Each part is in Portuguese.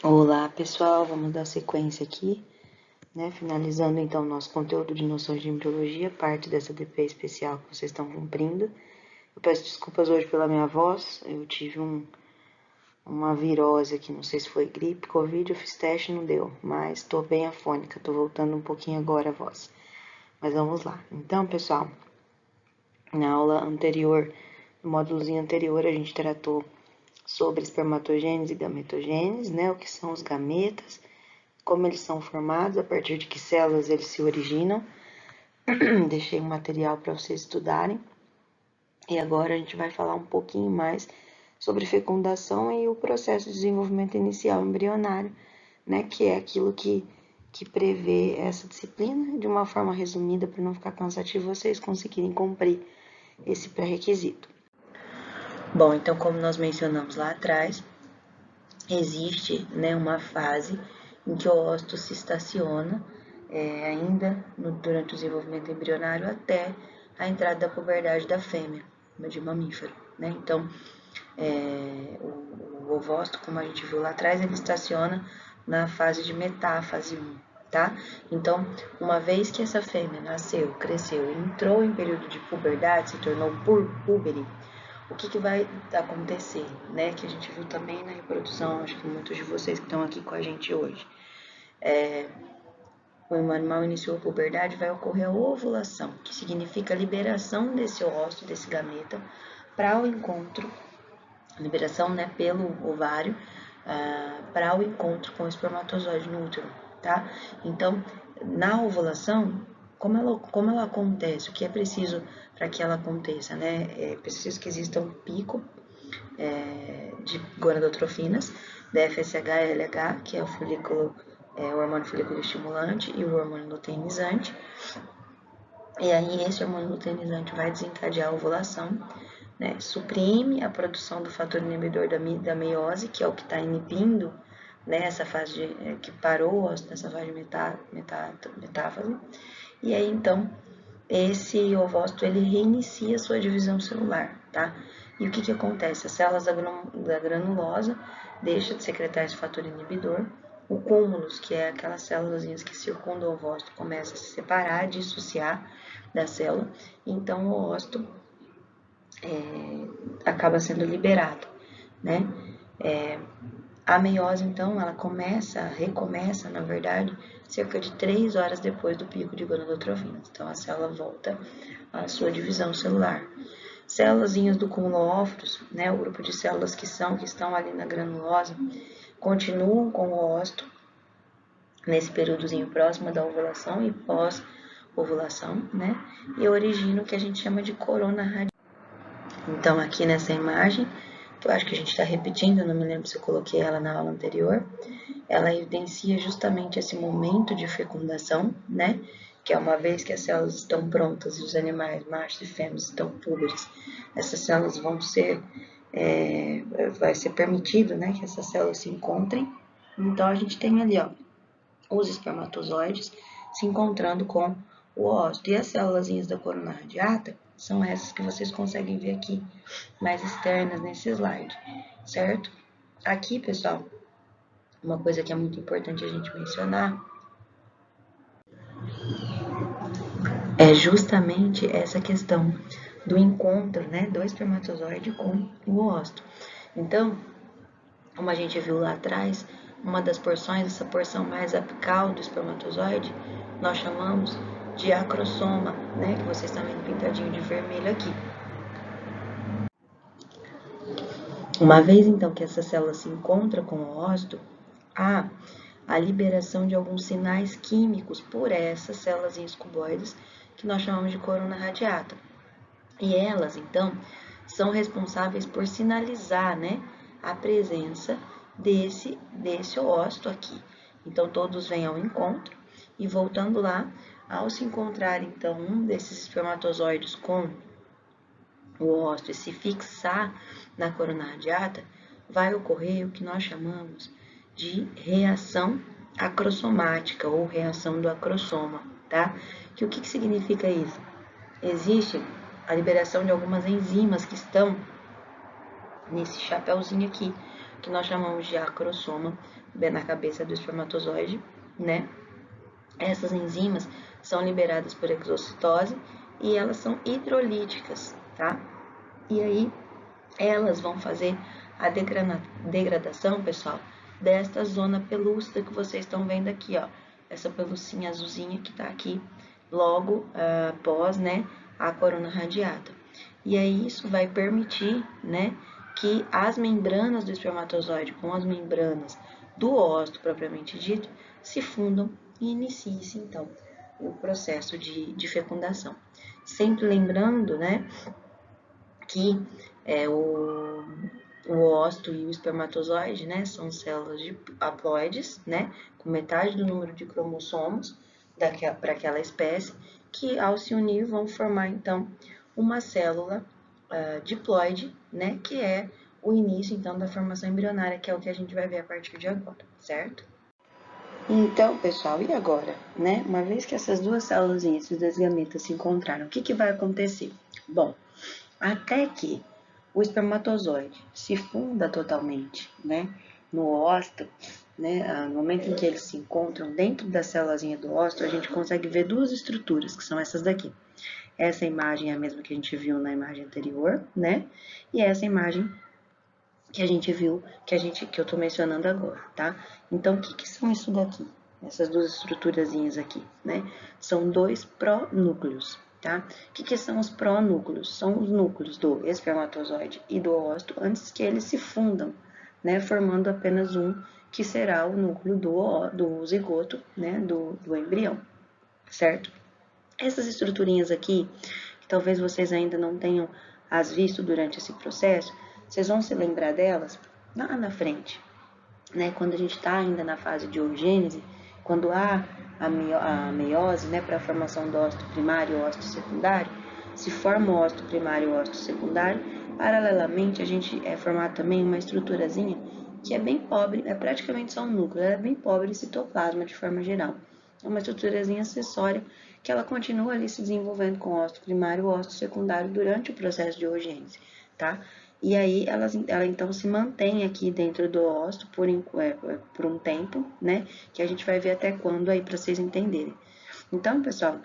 Olá pessoal, vamos dar sequência aqui, né? Finalizando então nosso conteúdo de noções de embriologia, parte dessa DP especial que vocês estão cumprindo. Eu peço desculpas hoje pela minha voz, eu tive uma virose aqui, não sei se foi gripe, covid, eu fiz teste e não deu, mas tô bem afônica, tô voltando um pouquinho agora a voz. Mas vamos lá. Então, pessoal, na aula anterior, no módulozinho anterior, a gente tratou sobre espermatogênese e gametogênese, né? O que são os gametas, como eles são formados, a partir de que células eles se originam. Deixei um material para vocês estudarem. E agora a gente vai falar um pouquinho mais sobre fecundação e o processo de desenvolvimento inicial embrionário, né? Que é aquilo que prevê essa disciplina de uma forma resumida para não ficar cansativo vocês conseguirem cumprir esse pré-requisito. Bom, então como nós mencionamos lá atrás, existe, né, uma fase em que o óvulo se estaciona ainda durante o desenvolvimento embrionário até a entrada da puberdade da fêmea, de mamífero, né? Então, o ovócito, como a gente viu lá atrás, ele estaciona na fase de metáfase 1, tá? Então, uma vez que essa fêmea nasceu, cresceu e entrou em período de puberdade, se tornou púbere, o que vai acontecer, né? Que a gente viu também na reprodução, acho que muitos de vocês que estão aqui com a gente hoje. Quando o animal iniciou a puberdade, vai ocorrer a ovulação, que significa a liberação desse óvulo, desse gameta, para o encontro, liberação, né, pelo ovário, para o encontro com o espermatozoide no útero, tá? Então, na ovulação, como ela acontece? O que é preciso para que ela aconteça, né? É preciso que exista um pico de gonadotrofinas, DFSH-LH, que é o hormônio folículo estimulante e o hormônio luteinizante. E aí esse hormônio luteinizante vai desencadear a ovulação, né? Suprime a produção do fator inibidor da meiose, que é o que está inibindo, né, essa fase que parou nessa fase de metáfase. E aí então esse ovócito ele reinicia sua divisão celular, tá? E o que acontece? As células da granulosa deixam de secretar esse fator inibidor, o cúmulus, que é aquelas células que circundam o ovócito, começa a se separar, dissociar da célula, então o ovócito acaba sendo liberado, né? A meiose, então, ela recomeça, na verdade, cerca de 3 horas depois do pico de gonadotrofinas. Então, a célula volta à sua divisão celular. Células do cúmulo óvulos, né, o grupo de células que estão ali na granulosa, continuam com o óvulo nesse períodozinho próximo da ovulação e pós-ovulação, né, e originam o que a gente chama de corona radiata. Então, aqui nessa imagem, que eu acho que a gente está repetindo, não me lembro se eu coloquei ela na aula anterior, ela evidencia justamente esse momento de fecundação, né? Que é uma vez que as células estão prontas e os animais, machos e fêmeas, estão púberes, essas células vai ser permitido, né, que essas células se encontrem. Então, a gente tem ali, ó, os espermatozoides se encontrando com o óvulo. E as células da corona radiata são essas que vocês conseguem ver aqui, mais externas nesse slide, certo? Aqui, pessoal, uma coisa que é muito importante a gente mencionar é justamente essa questão do encontro, né, do espermatozoide com o óvulo. Então, como a gente viu lá atrás, uma das porções, essa porção mais apical do espermatozoide, nós chamamos de acrossoma, né, que vocês estão vendo pintadinho de vermelho aqui. Uma vez, então, que essa célula se encontra com o óvulo, há a liberação de alguns sinais químicos por essas células cuboides, que nós chamamos de corona radiata. E elas, então, são responsáveis por sinalizar, né, a presença desse óvulo aqui. Então, todos vêm ao encontro e, voltando lá, ao se encontrar, então, um desses espermatozoides com o óvulo e se fixar na corona radiata, vai ocorrer o que nós chamamos de reação acrossomática ou reação do acrossoma, tá? Que o que significa isso? Existe a liberação de algumas enzimas que estão nesse chapéuzinho aqui, que nós chamamos de acrosoma, bem na cabeça do espermatozoide, né? Essas enzimas são liberadas por exocitose e elas são hidrolíticas, tá? E aí, elas vão fazer a degradação, pessoal, desta zona pelúcida que vocês estão vendo aqui, ó. Essa pelucinha azulzinha que tá aqui, logo após, né, a corona radiata. E aí, isso vai permitir, né, que as membranas do espermatozoide com as membranas do óvulo propriamente dito se fundam e inicie-se, então, o processo de fecundação. Sempre lembrando, né, que o óvulo e o espermatozoide, né, são células haploides, né, com metade do número de cromossomos para aquela espécie, que ao se unir vão formar, então, uma célula diploide, né, que é o início, então, da formação embrionária, que é o que a gente vai ver a partir de agora, certo? Então, pessoal, e agora, né? Uma vez que essas duas células, esses dois gametas se encontraram, o que vai acontecer? Bom, até que o espermatozoide se funda totalmente, né, no óvulo, né, no momento em que eles se encontram dentro da célulazinha do óvulo, a gente consegue ver duas estruturas, que são essas daqui. Essa imagem é a mesma que a gente viu na imagem anterior, né, e essa imagem que a gente viu, que eu tô mencionando agora, tá? Então, o que são isso daqui? Essas duas estruturazinhas aqui, né? São dois pronúcleos, tá? O que são os pronúcleos? São os núcleos do espermatozoide e do óvulo antes que eles se fundam, né? Formando apenas um, que será o núcleo do zigoto, né? Do embrião, certo? Essas estruturinhas aqui, que talvez vocês ainda não tenham as visto durante esse processo, vocês vão se lembrar delas lá na frente, né? Quando a gente está ainda na fase de oogênese, quando há a meiose, né, para a formação do óvulo primário e óvulo secundário, se forma o óvulo primário e o óvulo secundário, paralelamente a gente é formado também uma estruturazinha que é bem pobre, é praticamente só um núcleo, ela é bem pobre em citoplasma de forma geral. É uma estruturazinha acessória que ela continua ali se desenvolvendo com o óvulo primário e o óvulo secundário durante o processo de oogênese, tá? E aí ela então se mantém aqui dentro do óvulo por um tempo, né? Que a gente vai ver até quando aí para vocês entenderem. Então, pessoal,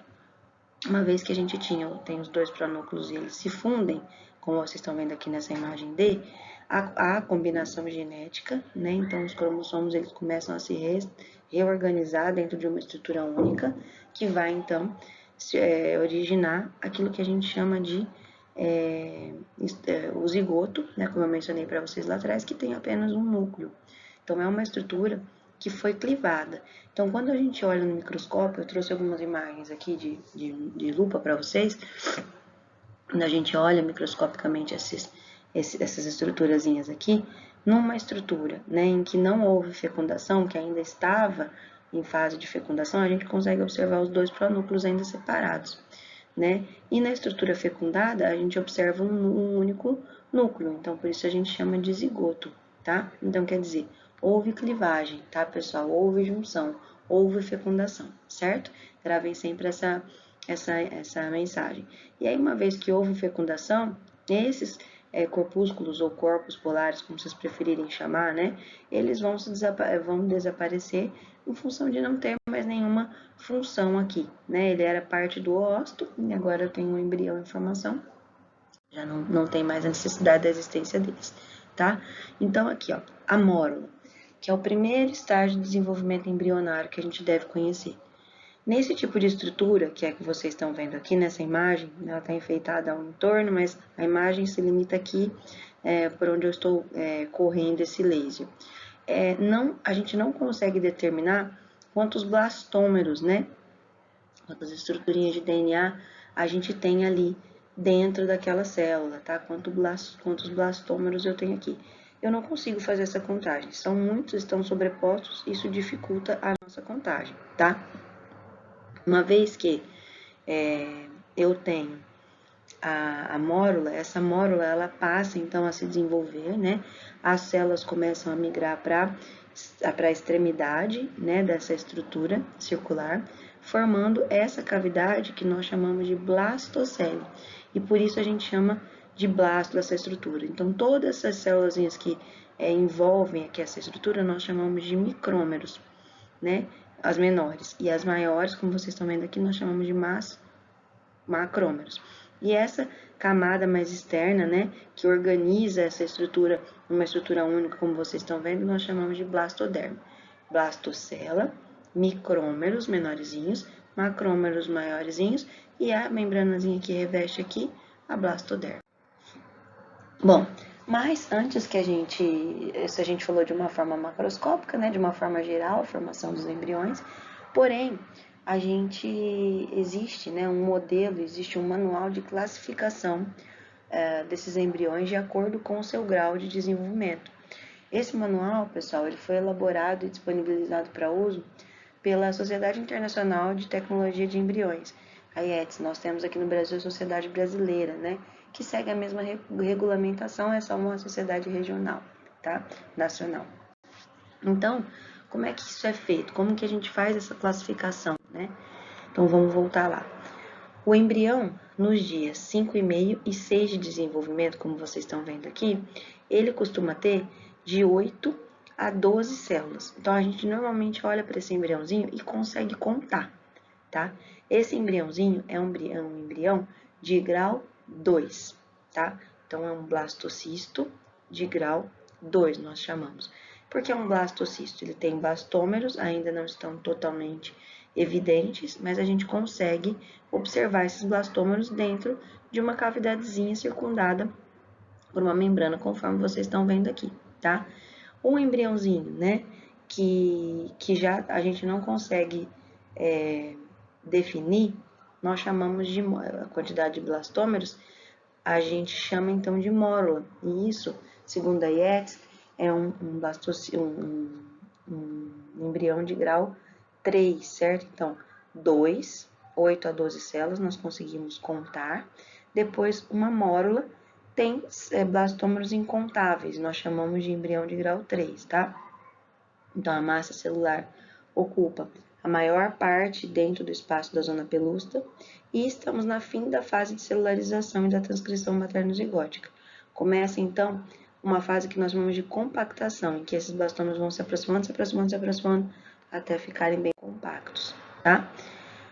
uma vez que a gente tem os dois pronúcleos e eles se fundem, como vocês estão vendo aqui nessa imagem D, a combinação genética, né? Então os cromossomos eles começam a se reorganizar dentro de uma estrutura única, que vai então originar aquilo que a gente chama de o zigoto, né, como eu mencionei para vocês lá atrás, que tem apenas um núcleo. Então, é uma estrutura que foi clivada. Então, quando a gente olha no microscópio, eu trouxe algumas imagens aqui de lupa para vocês, quando a gente olha microscopicamente essas estruturazinhas aqui, numa estrutura, né, em que não houve fecundação, que ainda estava em fase de fecundação, a gente consegue observar os dois pronúcleos ainda separados. Né? E na estrutura fecundada, a gente observa um único núcleo, então por isso a gente chama de zigoto, tá? Então quer dizer, houve clivagem, tá, pessoal? Houve junção, houve fecundação, certo? Gravem sempre essa mensagem. E aí, uma vez que houve fecundação, esses corpúsculos ou corpos polares, como vocês preferirem chamar, né? Eles vão desaparecer em função de não ter mais nenhuma função aqui, né? Ele era parte do óvulo e agora eu tenho um embrião em formação, já não tem mais a necessidade da existência deles, tá? Então, aqui, ó, a mórula, que é o primeiro estágio de desenvolvimento embrionário que a gente deve conhecer. Nesse tipo de estrutura, que é que vocês estão vendo aqui nessa imagem, ela está enfeitada ao entorno, mas a imagem se limita aqui por onde eu estou correndo esse laser. A gente não consegue determinar quantos blastômeros, né? Quantas estruturinhas de DNA a gente tem ali dentro daquela célula, tá? Quantos blastômeros eu tenho aqui. Eu não consigo fazer essa contagem. São muitos, estão sobrepostos, isso dificulta a nossa contagem, tá? Uma vez que eu tenho a mórula, essa mórula ela passa então a se desenvolver, né? As células começam a migrar para a extremidade, né, dessa estrutura circular, formando essa cavidade que nós chamamos de blastocele. E por isso a gente chama de blasto essa estrutura. Então, todas essas células que envolvem aqui essa estrutura, nós chamamos de micrômeros, né? As menores. E as maiores, como vocês estão vendo aqui, nós chamamos de macrômeros. E essa camada mais externa, né, que organiza essa estrutura, uma estrutura única, como vocês estão vendo, nós chamamos de blastoderma. Blastocela, micrômeros menorzinhos, macrômeros maiorzinhos e a membranazinha que reveste aqui, a blastoderma. Bom, mas antes que a gente falou de uma forma macroscópica, né, de uma forma geral, a formação dos embriões, porém, existe, né, um modelo, existe um manual de classificação desses embriões de acordo com o seu grau de desenvolvimento. Esse manual, pessoal, ele foi elaborado e disponibilizado para uso pela Sociedade Internacional de Tecnologia de Embriões, a IETS. Nós temos aqui no Brasil a Sociedade Brasileira, né, que segue a mesma regulamentação, é só uma sociedade regional, tá? Nacional. Então, como é que isso é feito? Como que a gente faz essa classificação, né? Então, vamos voltar lá. O embrião, nos dias 5,5 e 6 de desenvolvimento, como vocês estão vendo aqui, ele costuma ter de 8 a 12 células. Então, a gente normalmente olha para esse embriãozinho e consegue contar, tá? Esse embriãozinho é um embrião de grau 2, tá? Então, é um blastocisto de grau 2, nós chamamos. Porque é um blastocisto, ele tem blastômeros, ainda não estão totalmente evidentes, mas a gente consegue observar esses blastômeros dentro de uma cavidadezinha circundada por uma membrana, conforme vocês estão vendo aqui, tá? Um embriãozinho, né, que já a gente não consegue definir, nós chamamos de a quantidade de blastômeros, a gente chama então de mórula. E isso, segundo a IETS, é um embrião de grau 3, certo? Então, 2, 8 a 12 células, nós conseguimos contar. Depois, uma mórula tem blastômeros incontáveis, nós chamamos de embrião de grau 3, tá? Então, a massa celular ocupa a maior parte dentro do espaço da zona pelúcida e estamos na fim da fase de celularização e da transcrição materno-zigótica. Começa, então, uma fase que nós chamamos de compactação, em que esses blastômeros vão se aproximando, até ficarem bem compactos, tá?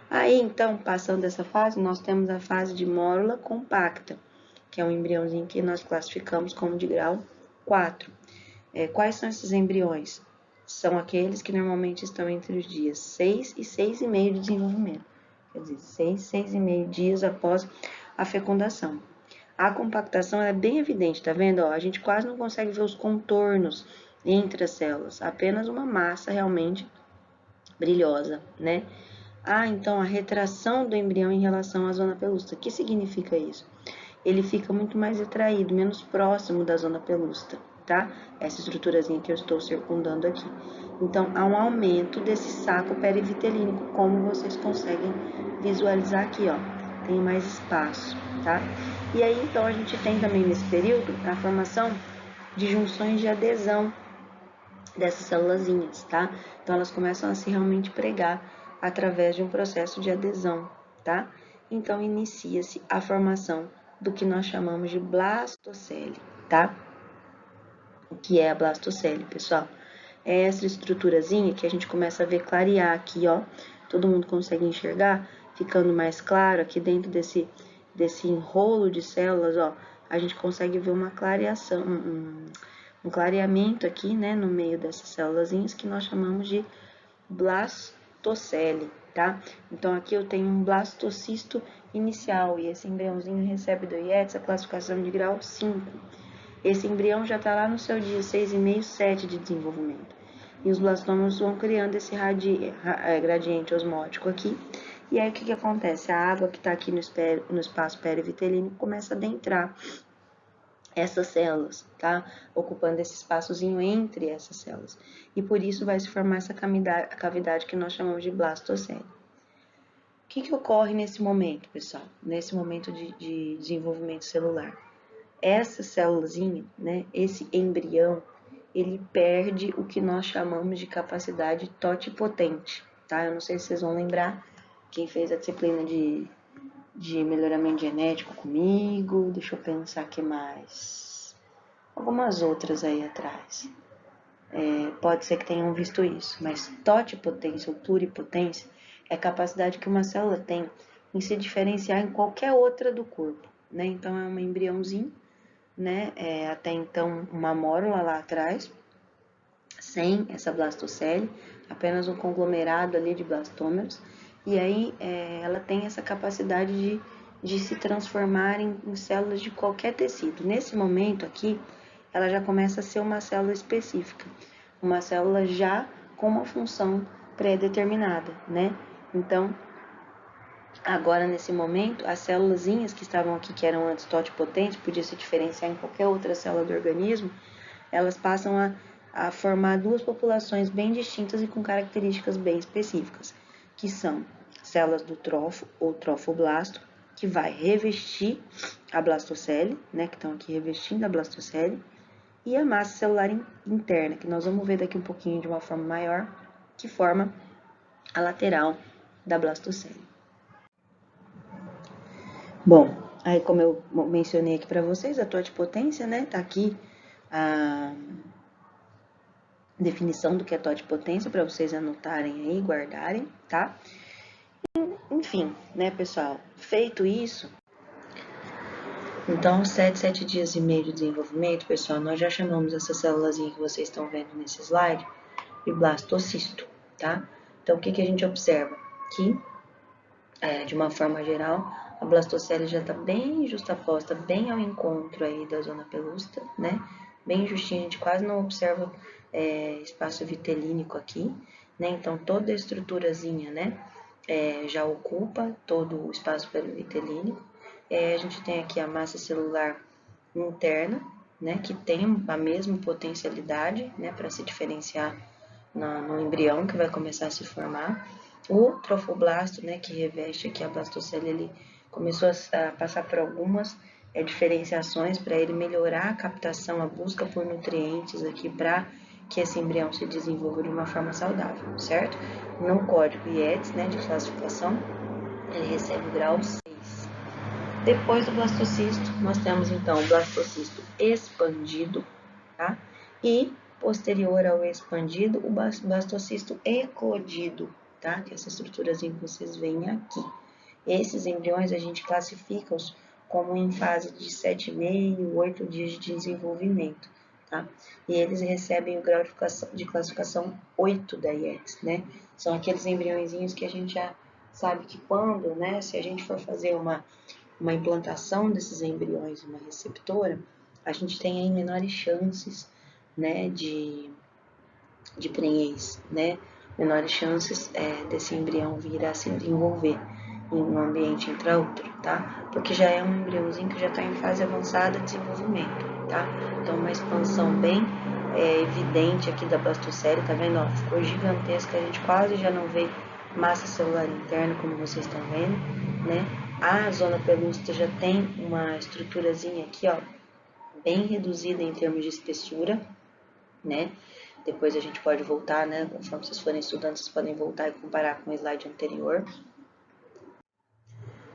Aí, então, passando dessa fase, nós temos a fase de mórula compacta, que é um embriãozinho que nós classificamos como de grau 4. Quais são esses embriões? São aqueles que normalmente estão entre os dias 6 e 6,5 de desenvolvimento. Quer dizer, 6,5 dias após a fecundação. A compactação é bem evidente, tá vendo? Ó, a gente quase não consegue ver os contornos entre as células, apenas uma massa realmente brilhosa, né? Então a retração do embrião em relação à zona pelúcida. O que significa isso? Ele fica muito mais retraído, menos próximo da zona pelúcida, tá? Essa estruturazinha que eu estou circundando aqui. Então, há um aumento desse saco perivitelínico, como vocês conseguem visualizar aqui, ó. Tem mais espaço, tá? E aí, então, a gente tem também nesse período a formação de junções de adesão dessas célulazinhas, tá? Então, elas começam a se realmente pregar através de um processo de adesão, tá? Então, inicia-se a formação do que nós chamamos de blastocele, tá? O que é a blastocele, pessoal? É essa estruturazinha que a gente começa a ver clarear aqui, ó. Todo mundo consegue enxergar, ficando mais claro aqui dentro desse enrolo de células, ó. A gente consegue ver uma clareação, um clareamento aqui, né, no meio dessas célulazinhas que nós chamamos de blastocele, tá? Então, aqui eu tenho um blastocisto inicial e esse embriãozinho recebe do IETS a classificação de grau 5. Esse embrião já está lá no seu dia 6,5, 7 de desenvolvimento. E os blastômeros vão criando esse gradiente osmótico aqui. E aí, o que acontece? A água que está aqui no espaço perivitelínico começa a adentrar essas células, tá? Ocupando esse espaçozinho entre essas células. E por isso vai se formar essa cavidade que nós chamamos de blastocele. O que ocorre nesse momento, pessoal? Nesse momento de desenvolvimento celular? Essa célulazinha, né, esse embrião, ele perde o que nós chamamos de capacidade totipotente, tá? Eu não sei se vocês vão lembrar, quem fez a disciplina de melhoramento genético comigo, deixa eu pensar o que mais. algumas outras aí atrás. Pode ser que tenham visto isso, mas totipotência ou pluripotência é a capacidade que uma célula tem em se diferenciar em qualquer outra do corpo, né? Então, é um embriãozinho, né? Até então, uma mórula lá atrás, sem essa blastocele, apenas um conglomerado ali de blastômeros, e aí ela tem essa capacidade de se transformar em células de qualquer tecido. Nesse momento aqui, ela já começa a ser uma célula específica, uma célula já com uma função pré-determinada, né? Então, agora nesse momento, as célulazinhas que estavam aqui, que eram antes totipotentes, podia se diferenciar em qualquer outra célula do organismo, elas passam a formar duas populações bem distintas e com características bem específicas, que são células do trofo ou trofoblasto, que vai revestir a blastocele, né, que estão aqui revestindo a blastocele, e a massa celular interna, que nós vamos ver daqui um pouquinho de uma forma maior, que forma a lateral da blastocele. Bom, aí como eu mencionei aqui para vocês, a totipotência, né, tá aqui a definição do que é totipotência para vocês anotarem aí, guardarem, tá? Enfim, né, pessoal, feito isso, então, 7 dias e meio de desenvolvimento, pessoal, nós já chamamos essa célulazinha que vocês estão vendo nesse slide de blastocisto, tá? Então, o que a gente observa? Que, de uma forma geral, a blastocele já está bem justaposta, bem ao encontro aí da zona pelúcida, né? Bem justinho, a gente quase não observa espaço vitelínico aqui, né? Então, toda a estruturazinha, né, já ocupa todo o espaço vitelínico. A gente tem aqui a massa celular interna, né, que tem a mesma potencialidade, né, para se diferenciar no embrião que vai começar a se formar. O trofoblasto, né, que reveste aqui a blastocele, ele começou a passar por algumas diferenciações para ele melhorar a captação, a busca por nutrientes aqui para que esse embrião se desenvolva de uma forma saudável, certo? No código IETS, né, de classificação, ele recebe o grau 6. Depois do blastocisto, nós temos então o blastocisto expandido, tá? E posterior ao expandido, o blastocisto eclodido, tá? Que é essa estruturazinha que vocês veem aqui. Esses embriões a gente classifica-os como em fase de 7,5, 8 dias de desenvolvimento, tá? E eles recebem o grau de classificação 8 da IETS, né? São aqueles embriõezinhos que a gente já sabe que quando, né, se a gente for fazer uma implantação desses embriões em uma receptora, a gente tem aí menores chances, né, de prenhez, né, menores chances desse embrião vir a se desenvolver em um ambiente intraútero, tá? Porque já é um embriãozinho que já está em fase avançada de desenvolvimento, tá? Então, uma expansão bem evidente aqui da blastocele, tá vendo? Ó, ficou gigantesca, a gente quase já não vê massa celular interna, como vocês estão vendo, né? A zona pelúcida já tem uma estruturazinha aqui, ó, bem reduzida em termos de espessura, né? Depois a gente pode voltar, né? Conforme vocês forem estudando, vocês podem voltar e comparar com o slide anterior.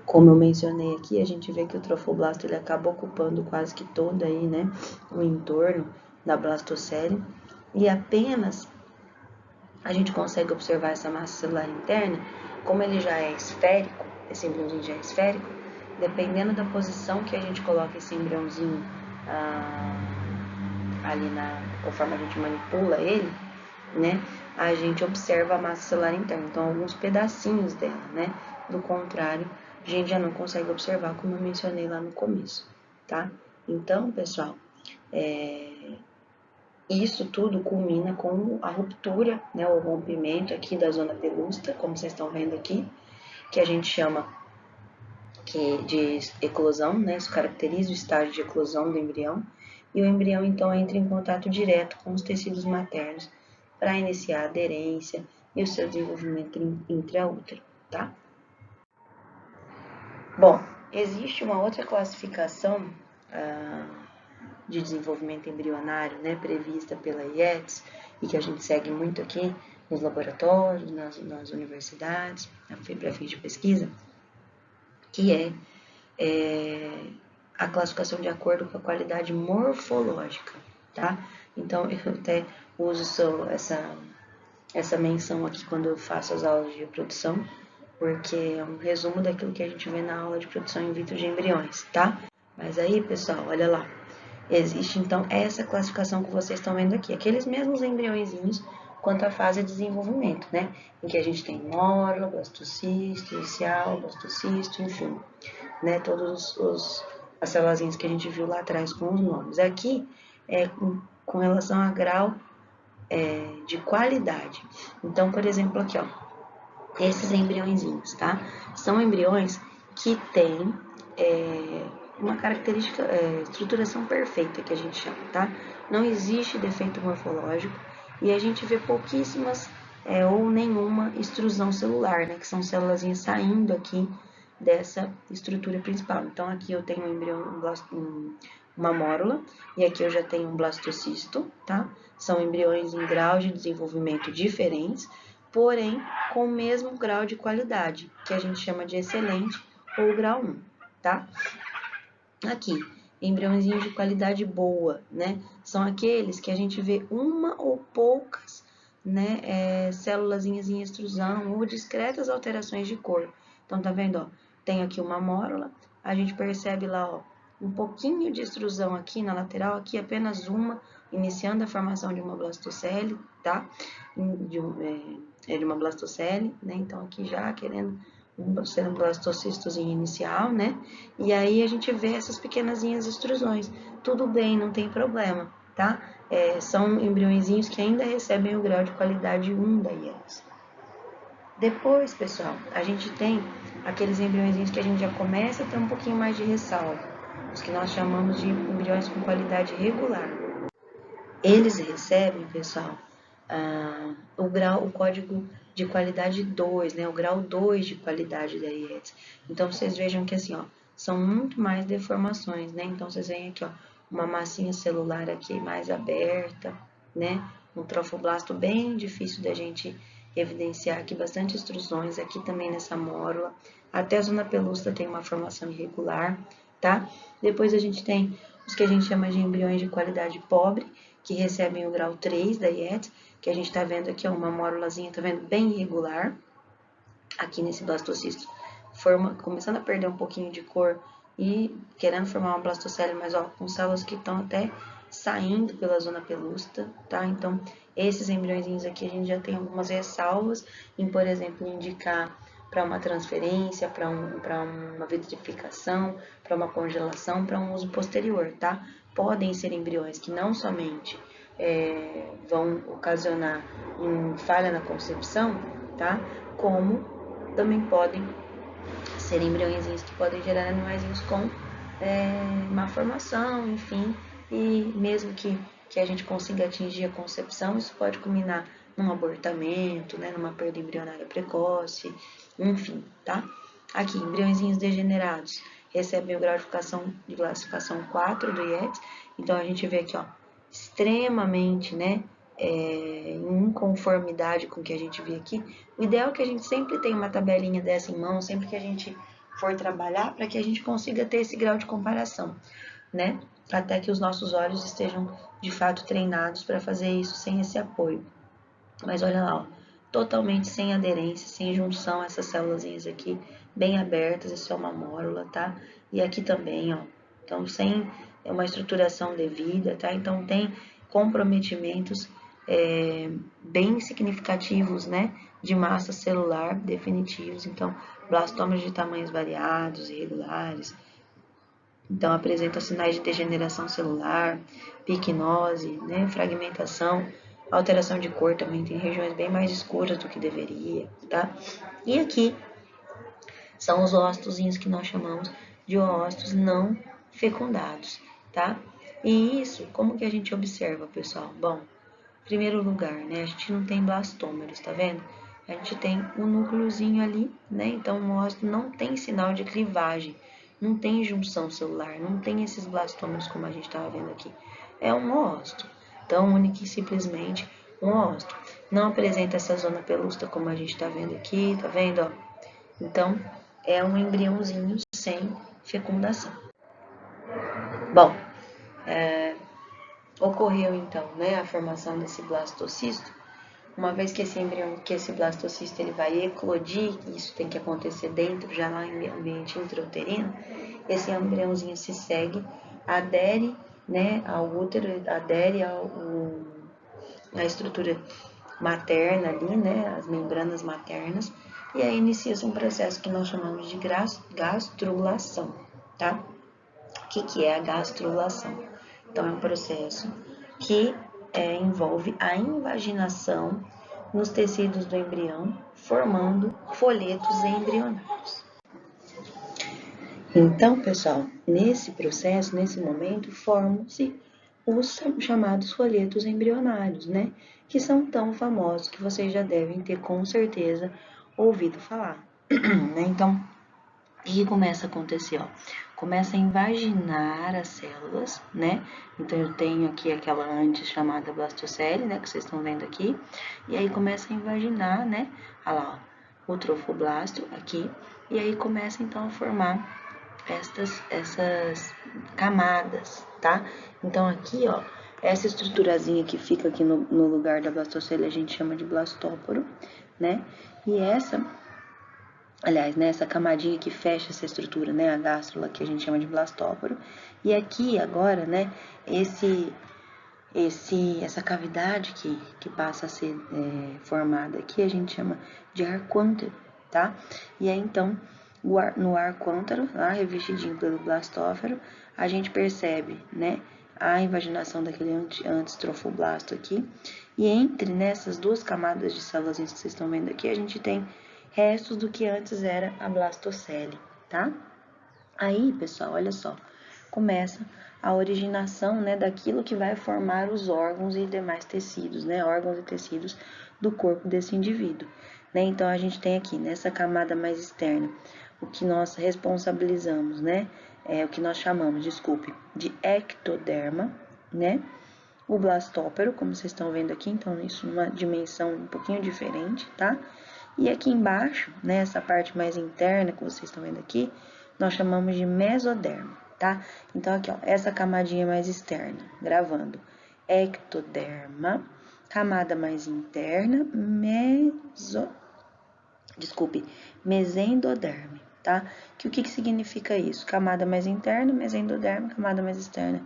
Como eu mencionei aqui, a gente vê que o trofoblasto ele acaba ocupando quase que todo aí, né, o entorno da blastocele, e apenas a gente consegue observar essa massa celular interna, como ele já é esférico, esse embriãozinho já é esférico, dependendo da posição que a gente coloca esse embriãozinho ali conforme a gente manipula ele, né, a gente observa a massa celular interna, então alguns pedacinhos dela, né, do contrário, a gente já não consegue observar, como eu mencionei lá no começo, tá? Então, pessoal, isso tudo culmina com a ruptura, né, o rompimento aqui da zona pelúcida, como vocês estão vendo aqui, que a gente chama de eclosão, né, isso caracteriza o estágio de eclosão do embrião, e o embrião então entra em contato direto com os tecidos maternos para iniciar a aderência e o seu desenvolvimento intraútero, tá? Bom, existe uma outra classificação de desenvolvimento embrionário, né, prevista pela IETS e que a gente segue muito aqui nos laboratórios, nas universidades, para fins de pesquisa, que é a classificação de acordo com a qualidade morfológica, tá? Então, eu até uso essa menção aqui quando eu faço as aulas de reprodução, porque é um resumo daquilo que a gente vê na aula de produção in vitro de embriões, tá? Mas aí, pessoal, olha lá. Existe, então, essa classificação que vocês estão vendo aqui. Aqueles mesmos embriõezinhos quanto à fase de desenvolvimento, né? Em que a gente tem mórula, blastocisto, inicial, blastocisto, enfim, né? Todos as células que a gente viu lá atrás com os nomes. Aqui é com relação a grau de qualidade. Então, por exemplo, aqui, ó, esses embriõezinhos, tá? São embriões que têm uma característica, estruturação perfeita, que a gente chama, tá? Não existe defeito morfológico e a gente vê pouquíssimas ou nenhuma extrusão celular, né? Que são células saindo aqui dessa estrutura principal. Então, aqui eu tenho um embrião, uma mórula, e aqui eu já tenho um blastocisto, tá? São embriões em graus de desenvolvimento diferentes, porém com o mesmo grau de qualidade, que a gente chama de excelente ou grau 1, tá? Aqui, embriõezinhos de qualidade boa, né? São aqueles que a gente vê uma ou poucas, né, célulazinhas em extrusão ou discretas alterações de cor. Então, tá vendo, ó? Tem aqui uma mórula, a gente percebe lá, ó, um pouquinho de extrusão aqui na lateral, aqui apenas uma, iniciando a formação de uma blastocele, tá? De uma blastocele, né? Então, aqui já querendo sendo um blastocistozinho inicial, né? E aí a gente vê essas pequenazinhas extrusões. Tudo bem, não tem problema, tá? São embriõezinhos que ainda recebem o grau de qualidade 1 da IELTS. Depois, pessoal, a gente tem aqueles embriõezinhos que a gente já começa a ter um pouquinho mais de ressalva, os que nós chamamos de embriões com qualidade regular. Eles recebem, pessoal, o código de qualidade 2, né, o grau 2 de qualidade da IELTS. Então, vocês vejam que assim, ó, são muito mais deformações, né? Então, vocês veem aqui, ó, uma massinha celular aqui mais aberta, né? Um trofoblasto bem difícil da gente evidenciar aqui, bastante extrusões aqui também nessa mórula. Até a zona pelúcida tem uma formação irregular, tá? Depois a gente tem os que a gente chama de embriões de qualidade pobre, que recebem o grau 3 da IELTS, que a gente está vendo aqui, ó, uma mórulazinha, tá vendo? Bem irregular, aqui nesse blastocisto, começando a perder um pouquinho de cor e querendo formar uma blastocele, mas ó, com células que estão até saindo pela zona pelúcida, tá? Então, esses embriõezinhos aqui a gente já tem algumas ressalvas em, por exemplo, indicar para uma transferência, para uma vitrificação, para uma congelação, para um uso posterior, tá? Podem ser embriões que não somente vão ocasionar falha na concepção, tá? Como também podem ser embriõezinhos que podem gerar animaizinhos com má formação, enfim, e mesmo que a gente consiga atingir a concepção, isso pode culminar num abortamento, né, numa perda embrionária precoce, enfim, tá? Aqui, embriõezinhos degenerados recebem o grau de classificação 4 do IELTS, então a gente vê aqui, ó, extremamente, né, em inconformidade com o que a gente vê aqui. O ideal é que a gente sempre tenha uma tabelinha dessa em mão, sempre que a gente for trabalhar, para que a gente consiga ter esse grau de comparação, né? Até que os nossos olhos estejam de fato treinados para fazer isso sem esse apoio. Mas olha lá, ó, totalmente sem aderência, sem junção, essas células aqui bem abertas, isso é uma mórula, tá? E aqui também, ó, então sem uma estruturação devida, tá? Então tem comprometimentos bem significativos, né, de massa celular definitivos, então blastomas de tamanhos variados, irregulares, então apresenta sinais de degeneração celular, picnose, né, fragmentação, alteração de cor também, tem regiões bem mais escuras do que deveria, tá? E aqui são os óstozinhos que nós chamamos de óstos não fecundados, tá? E isso, como que a gente observa, pessoal? Bom, em primeiro lugar, né, a gente não tem blastômeros, tá vendo? A gente tem um núcleozinho ali, né? Então o ósito não tem sinal de clivagem, não tem junção celular, não tem esses blastômeros como a gente estava vendo aqui. É um ósito. Então, única e simplesmente um ósito. Não apresenta essa zona pelúcida como a gente está vendo aqui, tá vendo? Ó? Então, é um embriãozinho sem fecundação. Bom, ocorreu então, né, a formação desse blastocisto. Uma vez que esse embrião, que esse blastocisto ele vai eclodir, isso tem que acontecer dentro, já lá em ambiente intrauterino, esse embriãozinho se segue, adere, né, ao útero, adere à estrutura materna ali, né, as membranas maternas, e aí inicia-se um processo que nós chamamos de gastrulação, tá? O que é a gastrulação? Então, é um processo que envolve a invaginação nos tecidos do embrião, formando folhetos embrionários. Então, pessoal, nesse processo, nesse momento, formam-se os chamados folhetos embrionários, né? Que são tão famosos que vocês já devem ter com certeza ouvido falar, né? Então, o que começa a acontecer, ó? Começa a invaginar as células, né? Então, eu tenho aqui aquela antes chamada blastocele, né? Que vocês estão vendo aqui. E aí, começa a invaginar, né? Olha lá, ó, o trofoblasto aqui. E aí, começa, então, a formar essas camadas, tá? Então, aqui, ó, essa estruturazinha que fica aqui no lugar da blastocele, a gente chama de blastóporo, né? E essa... Aliás, né, essa camadinha que fecha essa estrutura, né, a gástrula, que a gente chama de blastóporo. E aqui, agora, né, essa cavidade que passa a ser formada aqui, a gente chama de arquântero, tá? E aí, então, no arquântero, lá, revestidinho pelo blastófero, a gente percebe, né, a invaginação daquele antes trofoblasto aqui. E entre nessas duas camadas de células que vocês estão vendo aqui, a gente tem restos do que antes era a blastocele, tá? Aí, pessoal, olha só, começa a originação, né, daquilo que vai formar os órgãos e demais tecidos, né, órgãos e tecidos do corpo desse indivíduo, né? Então, a gente tem aqui, nessa camada mais externa, o que nós responsabilizamos, né, o que nós chamamos, desculpe, de ectoderma, né? O blastópero, como vocês estão vendo aqui, então, isso numa dimensão um pouquinho diferente, tá? E aqui embaixo, né, essa parte mais interna que vocês estão vendo aqui, nós chamamos de mesoderma, tá? Então, aqui, ó, essa camadinha mais externa, gravando, ectoderma, camada mais interna, mesendoderme, tá? Que o que significa isso? Camada mais interna, mesendoderme, camada mais externa,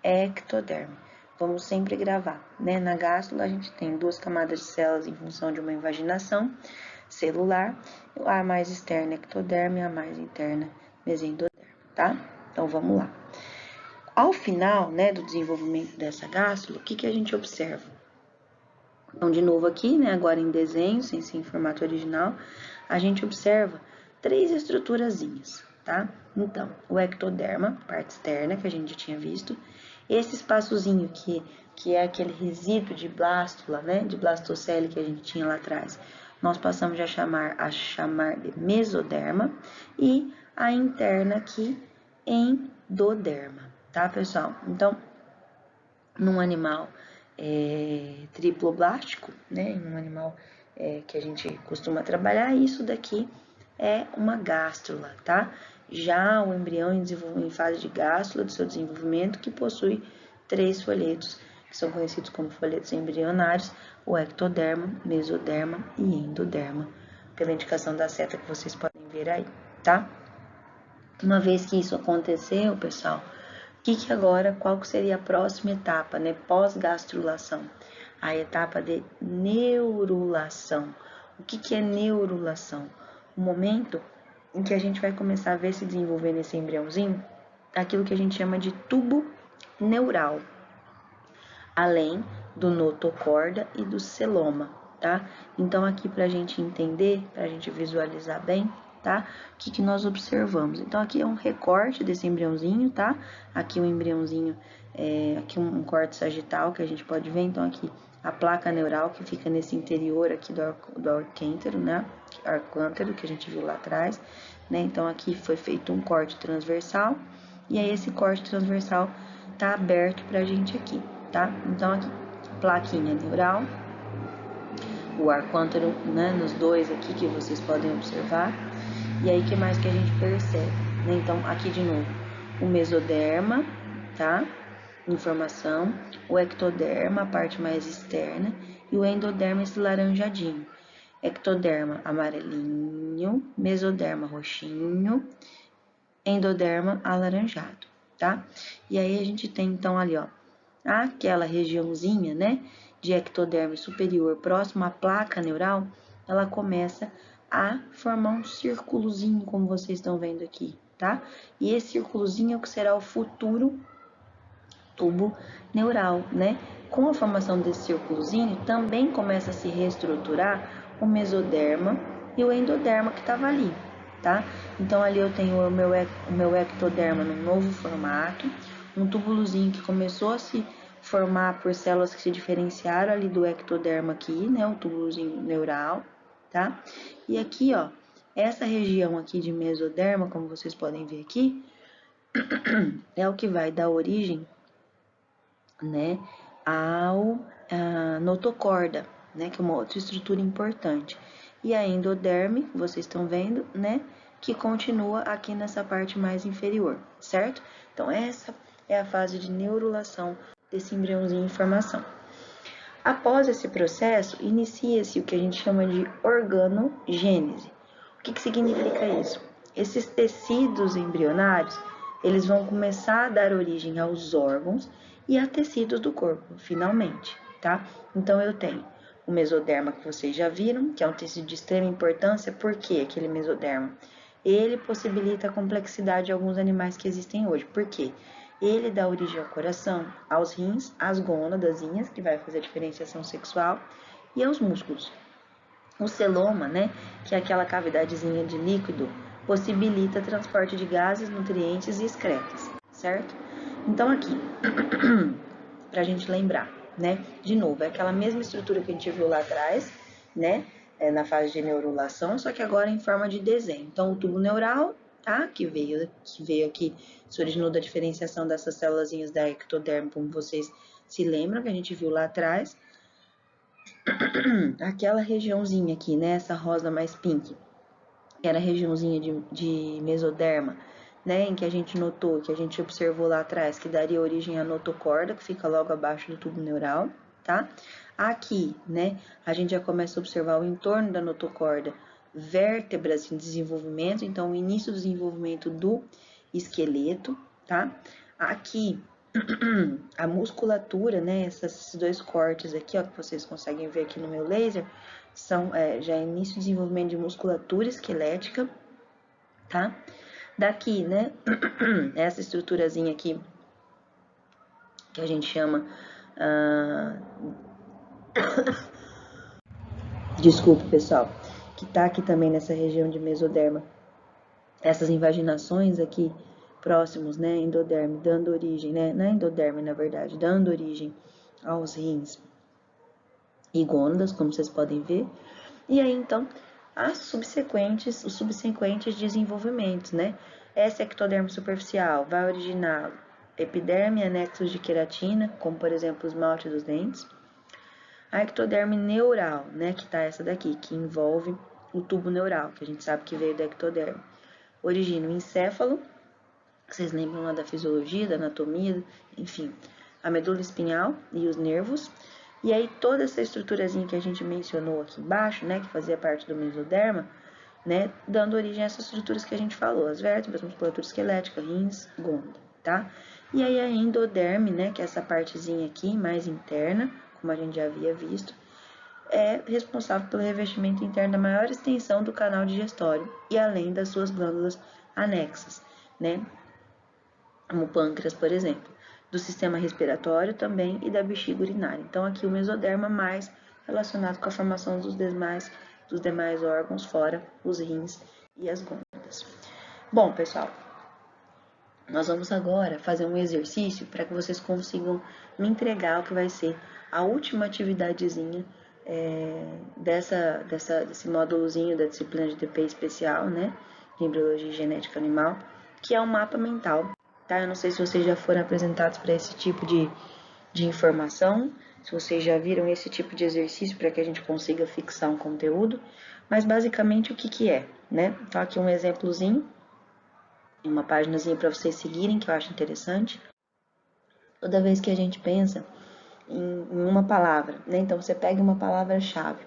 ectoderme. Vamos sempre gravar, né? Na gástrula, a gente tem duas camadas de células em função de uma invaginação celular, a mais externa ectoderme, a mais interna mesendoderme, tá? Então, vamos lá. Ao final, né, do desenvolvimento dessa gástrula, o que a gente observa? Então, de novo aqui, né, agora em desenho, sem ser em formato original, a gente observa três estruturazinhas, tá? Então, o ectoderma, parte externa, que a gente já tinha visto, esse espaçozinho que é aquele resíduo de blástula, né, de blastocele que a gente tinha lá atrás, nós passamos a chamar de mesoderma, e a interna aqui, endoderma, tá, pessoal? Então, num animal triploblástico, né, em um animal que a gente costuma trabalhar, isso daqui é uma gástrula, tá? Já o embrião em fase de gástrula do seu desenvolvimento, que possui três folhetos, que são conhecidos como folhetos embrionários, o ectoderma, mesoderma e endoderma, pela indicação da seta que vocês podem ver aí, tá? Uma vez que isso aconteceu, pessoal, qual que seria a próxima etapa, né, pós-gastrulação? A etapa de neurulação. O que é neurulação? O momento em que a gente vai começar a ver se desenvolver nesse embriãozinho aquilo que a gente chama de tubo neural, além do notocorda e do celoma, tá? Então, aqui pra gente entender, pra gente visualizar bem, tá? O que nós observamos? Então, aqui é um recorte desse embriãozinho, tá? Aqui um embriãozinho, aqui um corte sagital que a gente pode ver. Então, aqui a placa neural que fica nesse interior aqui do arquêntero, né? Arquântero, que a gente viu lá atrás, né? Então, aqui foi feito um corte transversal, e aí esse corte transversal tá aberto pra gente aqui, tá? Então, aqui, plaquinha neural, o arquântero, né, nos dois aqui que vocês podem observar. E aí, o que mais que a gente percebe? Né? Então, aqui de novo, o mesoderma, tá? Informação, o ectoderma, a parte mais externa, e o endoderma, esse laranjadinho. Ectoderma amarelinho, mesoderma roxinho, endoderma alaranjado, tá? E aí a gente tem então ali, ó, aquela regiãozinha, né, de ectoderma superior próximo à placa neural, ela começa a formar um círculozinho, como vocês estão vendo aqui, tá? E esse círculozinho é o que será o futuro tubo neural, né? Com a formação desse círculozinho, também começa a se reestruturar o mesoderma e o endoderma que estava ali, tá? Então, ali eu tenho o meu ectoderma num novo formato, um túbulozinho que começou a se formar por células que se diferenciaram ali do ectoderma aqui, né? O túbulozinho neural, tá? E aqui, ó, essa região aqui de mesoderma, como vocês podem ver aqui, é o que vai dar origem, né, a notocorda, né, que é uma outra estrutura importante. E a endoderme, vocês estão vendo, né, que continua aqui nessa parte mais inferior, certo? Então, essa é a fase de neurulação desse embriãozinho em formação. Após esse processo, inicia-se o que a gente chama de organogênese. O que significa isso? Esses tecidos embrionários, eles vão começar a dar origem aos órgãos e a tecidos do corpo, finalmente, tá? Então, eu tenho o mesoderma que vocês já viram, que é um tecido de extrema importância. Por que aquele mesoderma? Ele possibilita a complexidade de alguns animais que existem hoje. Por quê? Ele dá origem ao coração, aos rins, às gônadazinhas, que vai fazer a diferenciação sexual, e aos músculos. O celoma, né, que é aquela cavidadezinha de líquido, possibilita transporte de gases, nutrientes e excretas, certo? Então, aqui, pra gente lembrar, né, de novo, é aquela mesma estrutura que a gente viu lá atrás, né, na fase de neurulação, só que agora em forma de desenho. Então, o tubo neural, tá, que veio aqui, se originou da diferenciação dessas célulazinhas da ectoderma, como vocês se lembram, que a gente viu lá atrás. Aquela regiãozinha aqui, né, essa rosa mais pink, que era a regiãozinha de mesoderma, né, em que a gente notou, que a gente observou lá atrás, que daria origem à notocorda, que fica logo abaixo do tubo neural, tá? Aqui, né, a gente já começa a observar o entorno da notocorda, vértebras em desenvolvimento, então o início do desenvolvimento do esqueleto, tá? Aqui, a musculatura, né, esses dois cortes aqui, ó, que vocês conseguem ver aqui no meu laser, são já início de desenvolvimento de musculatura esquelética, tá? Daqui, né, essa estruturazinha aqui, que a gente chama... Desculpa, pessoal, que tá aqui também nessa região de mesoderma. Essas invaginações aqui próximos, né, endoderme, dando origem, né, não é endoderme, na verdade, dando origem aos rins e gônadas, como vocês podem ver. E aí, então, os subsequentes desenvolvimentos, né? Essa ectoderme superficial vai originar epiderme e anexos de queratina, como, por exemplo, o esmalte dos dentes. A ectoderme neural, né, que tá essa daqui, que envolve o tubo neural, que a gente sabe que veio da ectoderme. Origina o encéfalo, vocês lembram lá da fisiologia, da anatomia, enfim, a medula espinhal e os nervos. E aí toda essa estruturazinha que a gente mencionou aqui embaixo, né, que fazia parte do mesoderma, né, dando origem a essas estruturas que a gente falou, as vértebras, musculatura esquelética, rins, gônada, tá? E aí a endoderme, né, que é essa partezinha aqui, mais interna, como a gente já havia visto, é responsável pelo revestimento interno da maior extensão do canal digestório e além das suas glândulas anexas, né, como o pâncreas, por exemplo, do sistema respiratório também e da bexiga urinária. Então, aqui o mesoderma mais relacionado com a formação dos demais órgãos, fora os rins e as gônadas. Bom, pessoal, nós vamos agora fazer um exercício para que vocês consigam me entregar o que vai ser a última atividadezinha desse módulozinho da disciplina de DP especial, né, de embriologia e genética animal, que é um mapa mental. Tá? Eu não sei se vocês já foram apresentados para esse tipo de informação, se vocês já viram esse tipo de exercício para que a gente consiga fixar um conteúdo, mas basicamente o que é, né? Então aqui um exemplozinho, uma paginazinha para vocês seguirem, que eu acho interessante. Toda vez que a gente pensa em uma palavra, né? Então, você pega uma palavra-chave,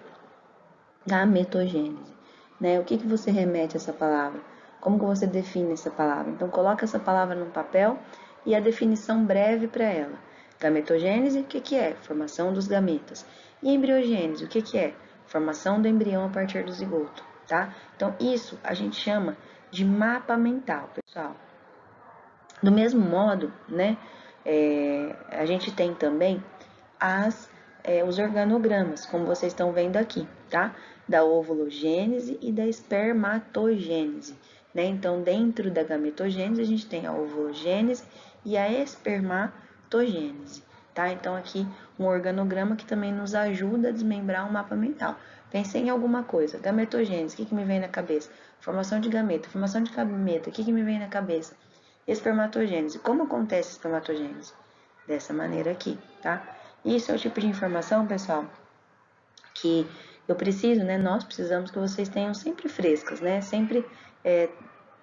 gametogênese, né? O que você remete a essa palavra? Como que você define essa palavra? Então, coloca essa palavra num papel e a definição breve para ela. Gametogênese, o que é? Formação dos gametas. E embriogênese, o que é? Formação do embrião a partir do zigoto, tá? Então, isso a gente chama de mapa mental, pessoal. Do mesmo modo, né, a gente tem também os organogramas, como vocês estão vendo aqui, tá? Da ovulogênese e da espermatogênese, né? Então, dentro da gametogênese, a gente tem a ovulogênese e a espermatogênese, tá? Então, aqui um organograma que também nos ajuda a desmembrar um mapa mental. Pensei em alguma coisa, gametogênese, o que me vem na cabeça? Formação de gameta, o que me vem na cabeça? Espermatogênese. Como acontece a espermatogênese? Dessa maneira aqui, tá? Isso é o tipo de informação, pessoal, que eu preciso, né? Nós precisamos que vocês tenham sempre frescas, né? Sempre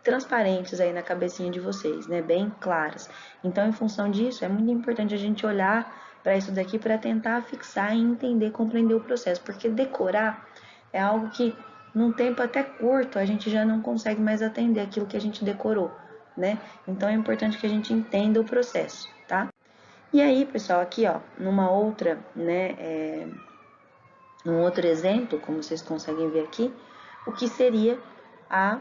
transparentes aí na cabecinha de vocês, né? Bem claras. Então, em função disso, é muito importante a gente olhar para isso daqui para tentar fixar e entender, compreender o processo, porque decorar é algo que, num tempo até curto, a gente já não consegue mais atender aquilo que a gente decorou, né? Então, é importante que a gente entenda o processo, tá? E aí, pessoal, aqui, ó, numa outra, né, um outro exemplo, como vocês conseguem ver aqui, o que seria a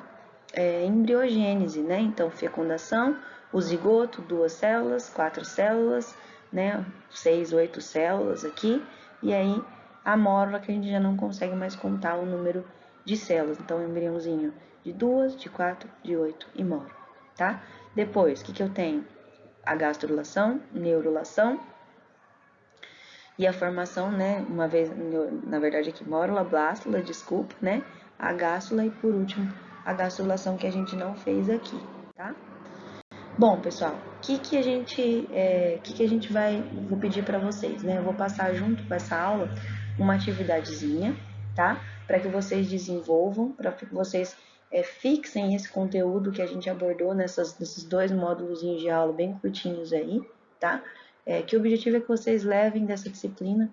embriogênese, né? Então, fecundação, o zigoto, 2 células, 4 células, né? 6, 8 células aqui, e aí a mórula que a gente já não consegue mais contar o número de células. Então, embriãozinho de 2, de 4, de 8 e mórula, tá? Depois, o que eu tenho? A gastrulação, neurulação e a formação, né, uma vez, na verdade aqui, mórula, blástula, desculpa, né, a gástrula e por último, a gastrulação que a gente não fez aqui, tá? Bom, pessoal, o que a gente vou pedir para vocês, né, eu vou passar junto com essa aula uma atividadezinha, tá? Para que vocês desenvolvam, para que vocês fixem esse conteúdo que a gente abordou nesses 2 módulos de aula bem curtinhos aí, tá? Que o objetivo é que vocês levem dessa disciplina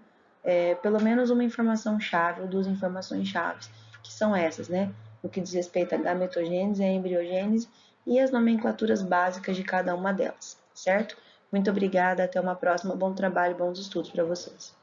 pelo menos uma informação-chave ou 2 informações-chaves, que são essas, né? No que diz respeito à gametogênese, à embriogênese e as nomenclaturas básicas de cada uma delas, certo? Muito obrigada, até uma próxima, bom trabalho e bons estudos para vocês.